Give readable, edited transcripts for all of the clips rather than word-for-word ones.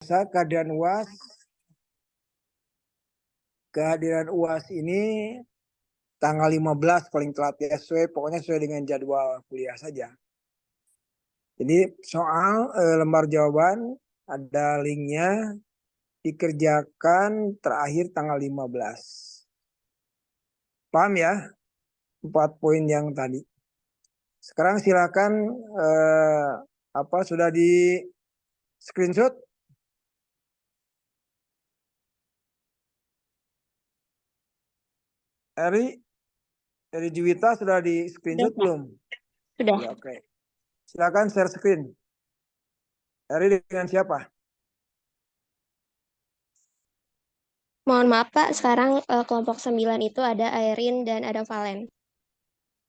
kehadiran UAS ini tanggal 15 paling telat ya, pokoknya sesuai dengan jadwal kuliah saja. Jadi soal lembar jawaban ada linknya, dikerjakan terakhir tanggal 15. Paham ya? 4 poin yang tadi. Sekarang silakan sudah di screenshot? Eri Juwita sudah di screenshot belum? Sudah. Ya, oke. Silakan share screen. Eri dengan siapa? Mohon maaf Pak, sekarang kelompok 9 itu ada Airin dan ada Valen.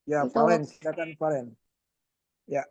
Ya, Valen, silakan Valen. Ya.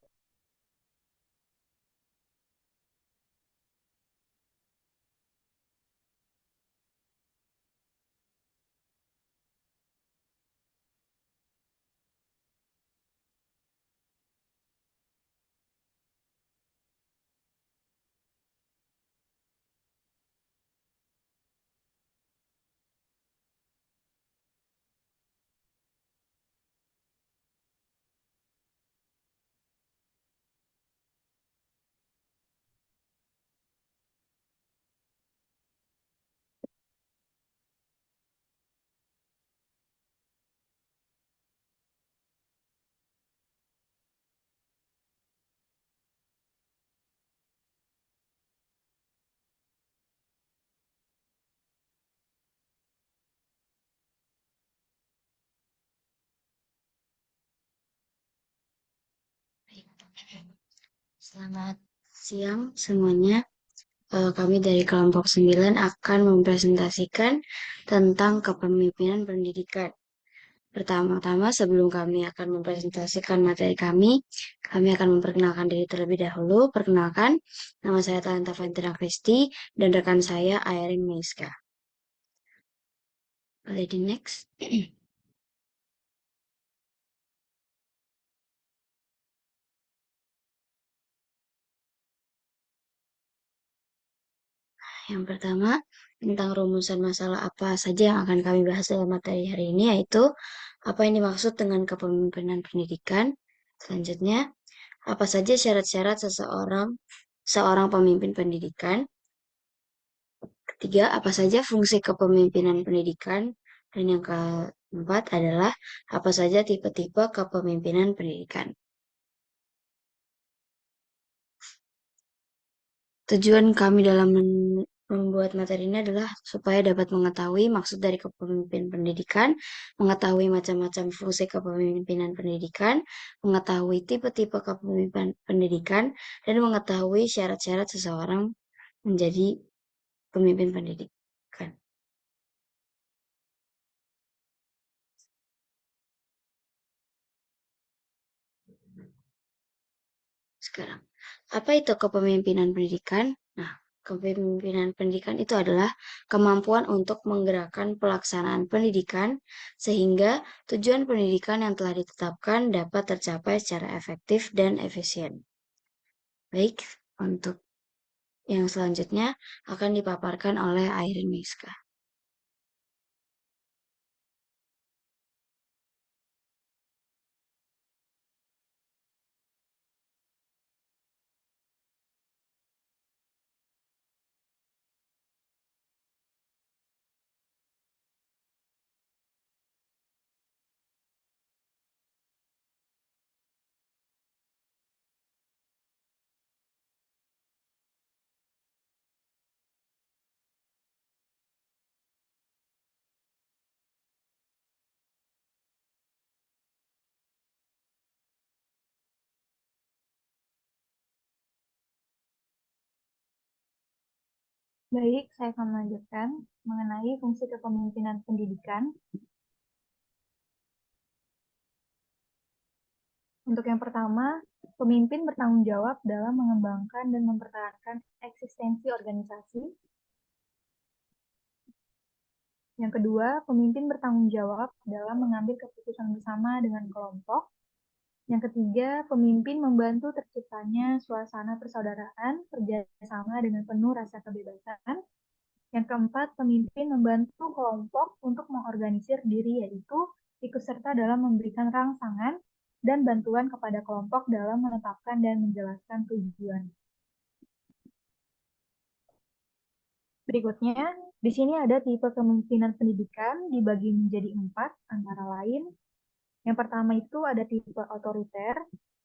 Selamat siang semuanya. Kami dari kelompok 9 akan mempresentasikan tentang kepemimpinan pendidikan. Pertama-tama sebelum kami akan mempresentasikan materi kami akan memperkenalkan diri terlebih dahulu. Perkenalkan, nama saya Talenta Valentina Christy dan rekan saya Airin Meiska. Boleh di next. Yang pertama, tentang rumusan masalah apa saja yang akan kami bahas dalam materi hari ini, yaitu apa yang dimaksud dengan kepemimpinan pendidikan. Selanjutnya, apa saja syarat-syarat seorang pemimpin pendidikan. Ketiga, apa saja fungsi kepemimpinan pendidikan. Dan yang keempat adalah apa saja tipe-tipe kepemimpinan pendidikan. Tujuan kami dalam membuat materi ini adalah supaya dapat mengetahui maksud dari kepemimpinan pendidikan, mengetahui macam-macam fungsi kepemimpinan pendidikan, mengetahui tipe-tipe kepemimpinan pendidikan, dan mengetahui syarat-syarat seseorang menjadi pemimpin pendidikan. Sekarang, apa itu kepemimpinan pendidikan? Nah, kepemimpinan pendidikan itu adalah kemampuan untuk menggerakkan pelaksanaan pendidikan sehingga tujuan pendidikan yang telah ditetapkan dapat tercapai secara efektif dan efisien. Baik, untuk yang selanjutnya akan dipaparkan oleh Airin Meiska. Baik, saya akan melanjutkan mengenai fungsi kepemimpinan pendidikan. Untuk yang pertama, pemimpin bertanggung jawab dalam mengembangkan dan mempertahankan eksistensi organisasi. Yang kedua, pemimpin bertanggung jawab dalam mengambil keputusan bersama dengan kelompok. Yang ketiga, pemimpin membantu terciptanya suasana persaudaraan, kerjasama dengan penuh rasa kebebasan. Yang keempat, pemimpin membantu kelompok untuk mengorganisir diri, yaitu ikut serta dalam memberikan rangsangan dan bantuan kepada kelompok dalam menetapkan dan menjelaskan tujuan. Berikutnya, di sini ada tipe kepemimpinan pendidikan dibagi menjadi 4, antara lain. Yang pertama itu ada tipe otoriter.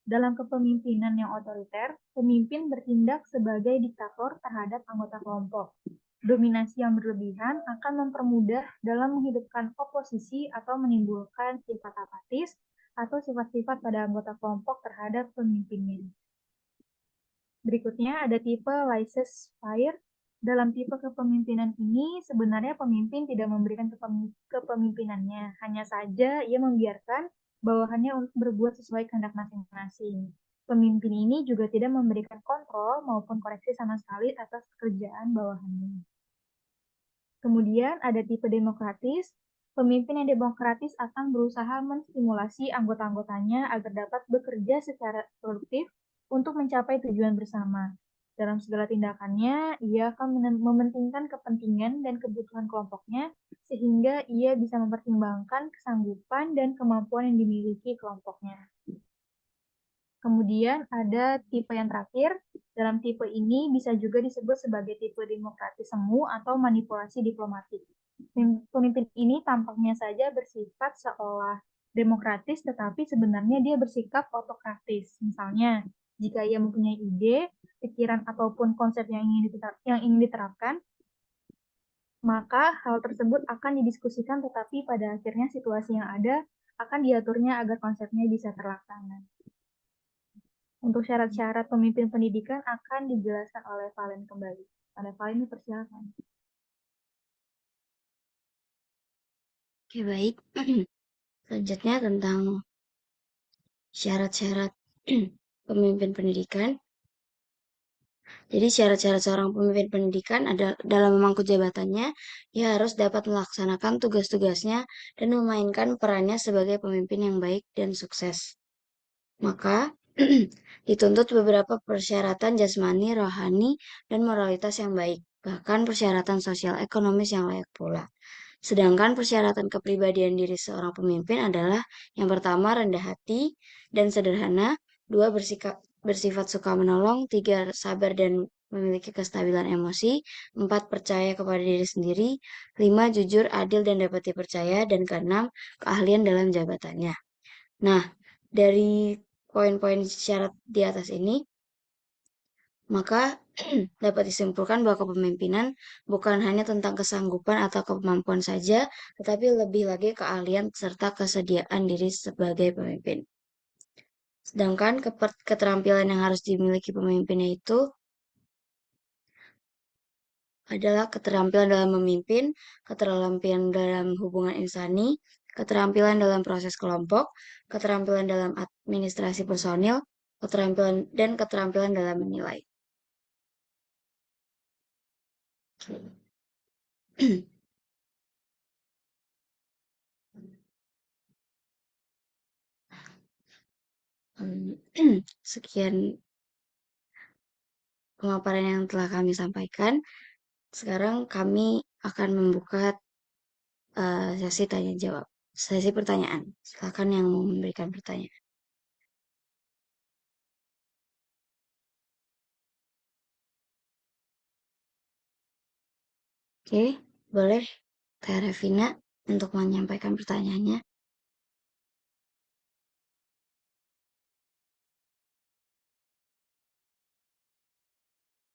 Dalam kepemimpinan yang otoriter, pemimpin bertindak sebagai diktator terhadap anggota kelompok. Dominasi yang berlebihan akan mempermudah dalam menghidupkan oposisi atau menimbulkan sifat apatis atau sifat-sifat pada anggota kelompok terhadap pemimpinnya. Berikutnya ada tipe laissez-faire. Dalam tipe kepemimpinan ini, sebenarnya pemimpin tidak memberikan kepemimpinannya, hanya saja ia membiarkan bawahannya untuk berbuat sesuai kehendak masing-masing. Pemimpin ini juga tidak memberikan kontrol maupun koreksi sama sekali atas pekerjaan bawahannya. Kemudian ada tipe demokratis. Pemimpin yang demokratis akan berusaha menstimulasi anggota-anggotanya agar dapat bekerja secara produktif untuk mencapai tujuan bersama. Dalam segala tindakannya, ia akan mementingkan kepentingan dan kebutuhan kelompoknya, sehingga ia bisa mempertimbangkan kesanggupan dan kemampuan yang dimiliki kelompoknya. Kemudian ada tipe yang terakhir. Dalam tipe ini bisa juga disebut sebagai tipe demokratis semu atau manipulasi diplomatik. Pemimpin ini tampaknya saja bersifat seolah demokratis, tetapi sebenarnya dia bersikap otokratis. Misalnya, jika ia mempunyai ide, pikiran, ataupun konsep yang ingin diterapkan, maka hal tersebut akan didiskusikan, tetapi pada akhirnya situasi yang ada akan diaturnya agar konsepnya bisa terlaksana. Untuk syarat-syarat pemimpin pendidikan akan dijelaskan oleh Valen kembali. Pada Valen, dipersilakan. Oke, baik. Selanjutnya tentang syarat-syarat pemimpin pendidikan. Jadi syarat-syarat seorang pemimpin pendidikan adalah dalam memangku jabatannya, ia harus dapat melaksanakan tugas-tugasnya dan memainkan perannya sebagai pemimpin yang baik dan sukses. Maka dituntut beberapa persyaratan jasmani, rohani, dan moralitas yang baik, bahkan persyaratan sosial ekonomis yang layak pula. Sedangkan persyaratan kepribadian diri seorang pemimpin adalah yang pertama rendah hati dan sederhana, 2 bersifat suka menolong, 3 sabar dan memiliki kestabilan emosi, 4 percaya kepada diri sendiri, 5 jujur, adil dan dapat dipercaya, dan ke-6 keahlian dalam jabatannya. Nah, dari poin-poin syarat di atas ini, maka dapat disimpulkan bahwa kepemimpinan bukan hanya tentang kesanggupan atau kemampuan saja, tetapi lebih lagi keahlian serta kesediaan diri sebagai pemimpin. Sedangkan keterampilan yang harus dimiliki pemimpinnya itu adalah keterampilan dalam memimpin, keterampilan dalam hubungan insani, keterampilan dalam proses kelompok, keterampilan dalam administrasi personil, keterampilan dalam menilai. Sekian pemaparan yang telah kami sampaikan. Sekarang kami akan membuka sesi tanya jawab, sesi pertanyaan. Silakan yang mau memberikan pertanyaan. Oke, boleh Teh Revina untuk menyampaikan pertanyaannya.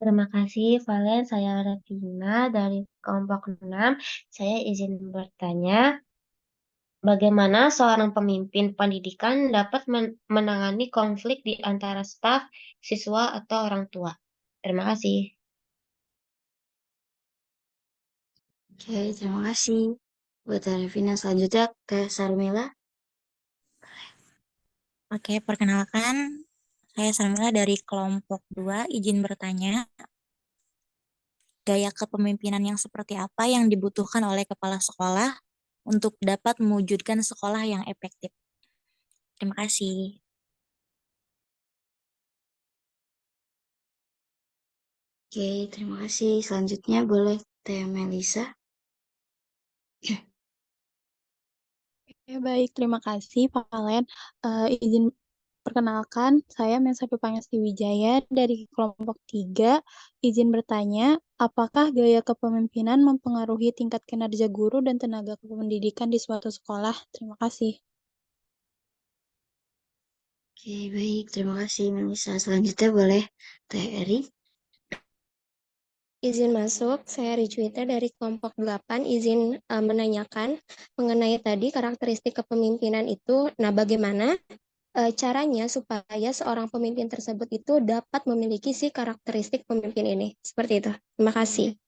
Terima kasih, Valen. Saya Revina dari kelompok 6. Saya izin bertanya, bagaimana seorang pemimpin pendidikan dapat menangani konflik di antara staf, siswa, atau orang tua? Terima kasih. Oke, terima kasih buat Teh Revina. Selanjutnya Teh Sarmila. Oke, perkenalkan, saya Sarmila dari kelompok 2, izin bertanya, gaya kepemimpinan yang seperti apa yang dibutuhkan oleh kepala sekolah untuk dapat mewujudkan sekolah yang efektif? Terima kasih. Oke, terima kasih. Selanjutnya boleh Teh Melisa. Ya, baik, terima kasih Pak Valen. Izin perkenalkan, saya Mensapi Pangesti Wijaya dari kelompok 3. Izin bertanya, apakah gaya kepemimpinan mempengaruhi tingkat kinerja guru dan tenaga kependidikan di suatu sekolah? Terima kasih. Oke, baik. Terima kasih Melisa. Selanjutnya boleh Teh Eri. Izin masuk, saya Rijuita dari kelompok 8, izin menanyakan mengenai tadi karakteristik kepemimpinan itu. Nah, bagaimana caranya supaya seorang pemimpin tersebut itu dapat memiliki si karakteristik pemimpin ini? Seperti itu. Terima kasih.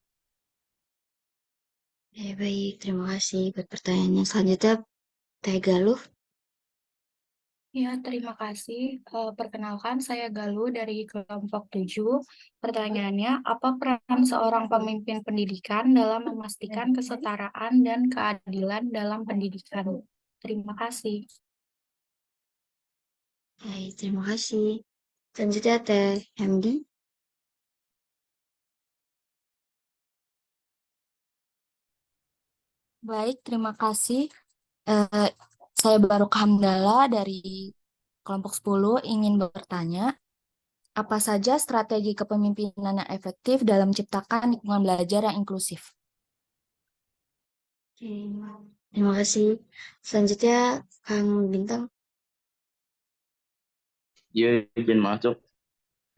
Baik. Terima kasih buat pertanyaannya. Selanjutnya Teh Galuh. Ya, terima kasih. Perkenalkan, saya Galuh dari kelompok 7. Pertanyaannya, apa peran seorang pemimpin pendidikan dalam memastikan kesetaraan dan keadilan dalam pendidikan? Terima kasih. Baik, terima kasih. Selanjutnya Teh Hamdi. Baik, terima kasih. Eh, saya Baruk Hamdala dari kelompok 10 ingin bertanya, apa saja strategi kepemimpinan yang efektif dalam menciptakan lingkungan belajar yang inklusif? Oke, terima kasih. Selanjutnya Kang Bintang. Iya, izin masuk.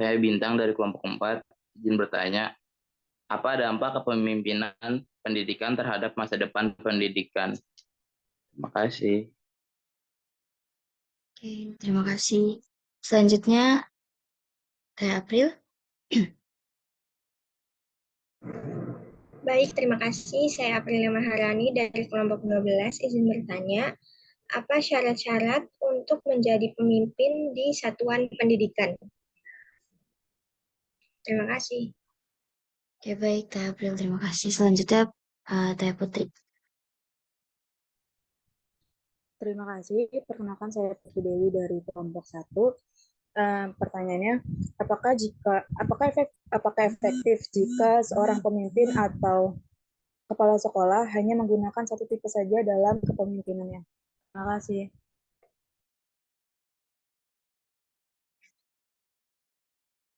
Saya Bintang dari kelompok 4. Izin bertanya, apa dampak kepemimpinan pendidikan terhadap masa depan pendidikan? Terima kasih. Oke, terima kasih. Selanjutnya Teh April. Baik, terima kasih. Saya Aprilia Maharani dari kelompok 12. Izin bertanya, apa syarat-syarat untuk menjadi pemimpin di satuan pendidikan? Terima kasih. Oke, baik Teh April. Terima kasih. Selanjutnya Teh Putri. Terima kasih. Perkenalkan saya Putri Dewi dari kelompok 1. Pertanyaannya, apakah efektif jika seorang pemimpin atau kepala sekolah hanya menggunakan satu tipe saja dalam kepemimpinannya? Terima kasih.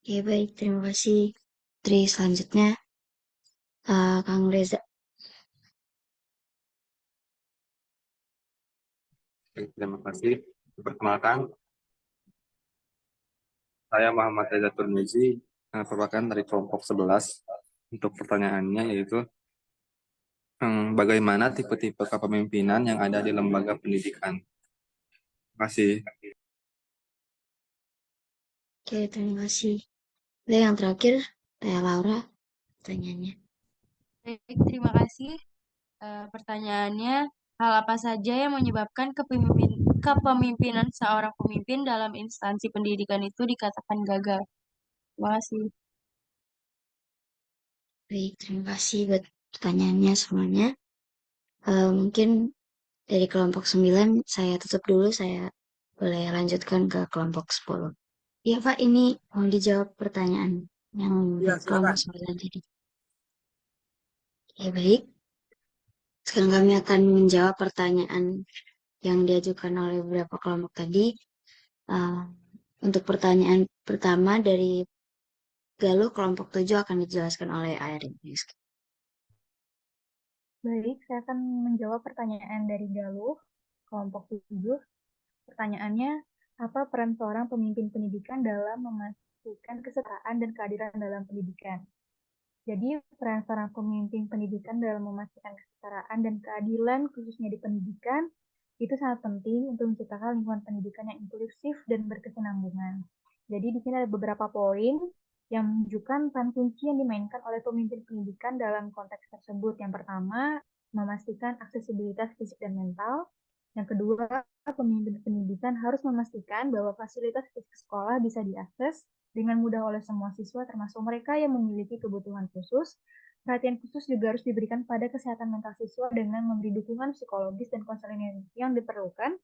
Oke, baik. Terima kasih. Putri, selanjutnya Kang Reza. Terima kasih. Perkenalkan, saya Muhammad Reza Turmizi, merupakan dari kelompok 11. Untuk pertanyaannya yaitu, bagaimana tipe-tipe kepemimpinan yang ada di lembaga pendidikan? Terima kasih. Oke, terima kasih. Dan yang terakhir, Teh Laura, pertanyaannya. Baik, terima kasih. Pertanyaannya, hal apa saja yang menyebabkan kepemimpinan seorang pemimpin dalam instansi pendidikan itu dikatakan gagal? Terima kasih. Baik, terima kasih buat pertanyaannya semuanya. Mungkin dari kelompok 9 saya tutup dulu, saya boleh lanjutkan ke kelompok 10. Iya Pak, ini mau dijawab pertanyaan yang Ya, kelompok silakan. 9 tadi. Ya baik, sekarang kami akan menjawab pertanyaan yang diajukan oleh beberapa kelompok tadi. Untuk pertanyaan pertama dari Galuh, kelompok 7 akan dijelaskan oleh Airin. Baik, saya akan menjawab pertanyaan dari Galuh, kelompok 7. Pertanyaannya, apa peran seorang pemimpin pendidikan dalam memastikan kesetaraan dan keadilan dalam pendidikan? Jadi, peran seorang pemimpin pendidikan dalam memastikan kesetaraan dan keadilan, khususnya di pendidikan, itu sangat penting untuk menciptakan lingkungan pendidikan yang inklusif dan berkesinambungan. Jadi, di sini ada beberapa poin yang menunjukkan peran kunci yang dimainkan oleh pemimpin pendidikan dalam konteks tersebut. Yang pertama, memastikan aksesibilitas fisik dan mental. Yang kedua, pemimpin pendidikan harus memastikan bahwa fasilitas fisik sekolah bisa diakses dengan mudah oleh semua siswa, termasuk mereka yang memiliki kebutuhan khusus. Perhatian khusus juga harus diberikan pada kesehatan mental siswa dengan memberi dukungan psikologis dan konseling yang diperlukan,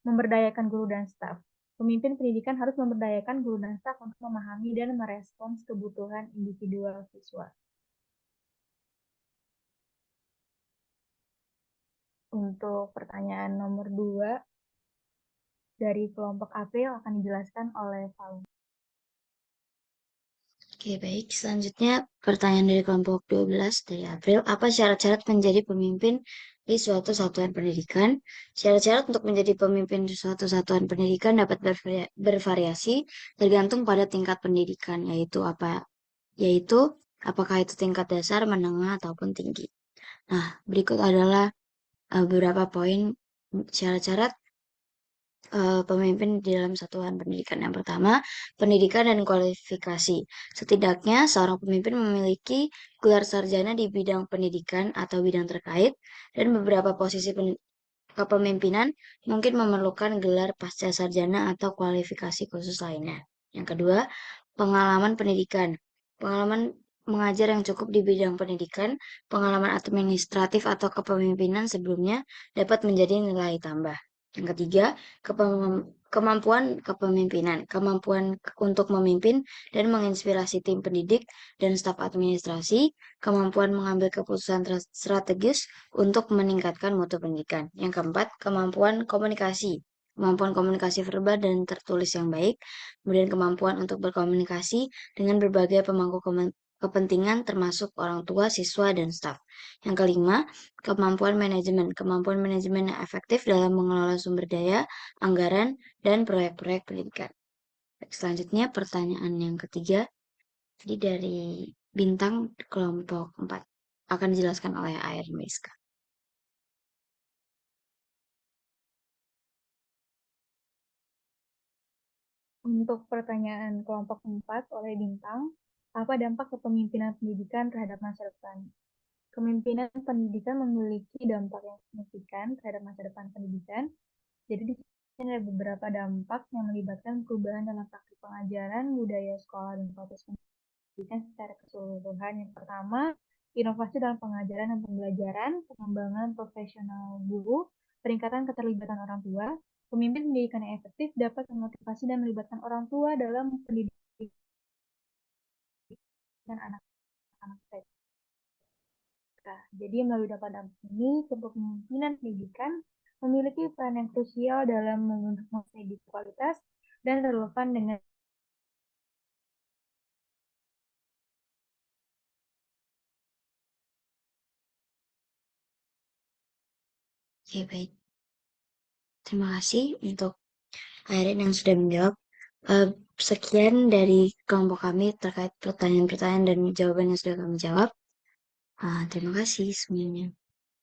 memberdayakan guru dan staf. Pemimpin pendidikan harus memberdayakan guru dan staf untuk memahami dan merespons kebutuhan individual siswa. Untuk pertanyaan nomor 2 dari kelompok April akan dijelaskan oleh Paul. Oke, baik. Selanjutnya pertanyaan dari kelompok 12 dari April. Apa syarat-syarat menjadi pemimpin di suatu satuan pendidikan? Syarat-syarat untuk menjadi pemimpin di suatu satuan pendidikan dapat bervariasi tergantung pada tingkat pendidikan, yaitu apakah itu tingkat dasar, menengah, ataupun tinggi. Nah, berikut adalah beberapa poin syarat-syarat pemimpin di dalam satuan pendidikan. Yang pertama, pendidikan dan kualifikasi. Setidaknya seorang pemimpin memiliki gelar sarjana di bidang pendidikan atau bidang terkait, dan beberapa posisi kepemimpinan mungkin memerlukan gelar pasca sarjana atau kualifikasi khusus lainnya. Yang kedua, pengalaman pendidikan. Pengalaman mengajar yang cukup di bidang pendidikan, pengalaman administratif atau kepemimpinan sebelumnya dapat menjadi nilai tambah. Yang ketiga, kemampuan kepemimpinan, kemampuan untuk memimpin dan menginspirasi tim pendidik dan staf administrasi, kemampuan mengambil keputusan strategis untuk meningkatkan mutu pendidikan. Yang keempat, kemampuan komunikasi verbal dan tertulis yang baik, kemudian kemampuan untuk berkomunikasi dengan berbagai pemangku kepentingan termasuk orang tua, siswa, dan staf. Yang kelima, kemampuan manajemen yang efektif dalam mengelola sumber daya, anggaran, dan proyek-proyek pendidikan. Selanjutnya pertanyaan yang ketiga, jadi dari Bintang kelompok 4 akan dijelaskan oleh Air Miska. Untuk pertanyaan kelompok 4 oleh Bintang, apa dampak kepemimpinan pendidikan terhadap masa depan? Kepemimpinan pendidikan memiliki dampak yang signifikan terhadap masa depan pendidikan. Jadi di sini ada beberapa dampak yang melibatkan perubahan dalam praktik pengajaran, budaya sekolah, dan proses pendidikan secara keseluruhan. Yang pertama, inovasi dalam pengajaran dan pembelajaran, pengembangan profesional guru, peningkatan keterlibatan orang tua. Pemimpin pendidikan yang efektif dapat memotivasi dan melibatkan orang tua dalam pendidikan anak-anak mereka. Jadi melalui dampak ini, kepemimpinan pendidikan memiliki peran yang krusial dalam membentuk pendidik kualitas dan relevan dengan Oke, baik. Terima kasih untuk Airin yang sudah menjawab. Sekian dari kelompok kami terkait pertanyaan-pertanyaan dan jawaban yang sudah kami jawab. Terima kasih semuanya.